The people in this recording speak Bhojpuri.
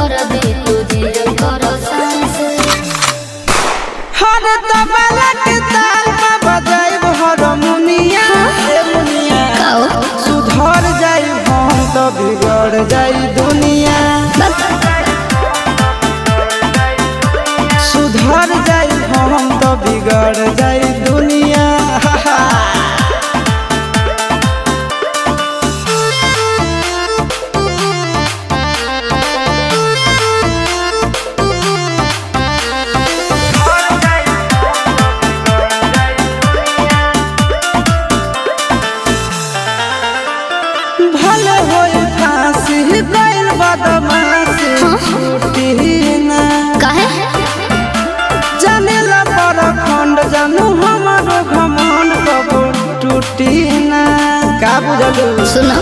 कर दे तुझे कर सांस हर तबला के ताल में बजाइब हारमोनिया ए मुनिया सुधर जाई हम तो बिगड़ जाई दुनिया सुधर जाई हम तो बिगड़ जाई दुनिया भले होई फांसी गइल बदमाशी छूटी ना काहे जानेला पर खंड जानू हमारो घमंड कबो टूटी ना का बुझलू सुना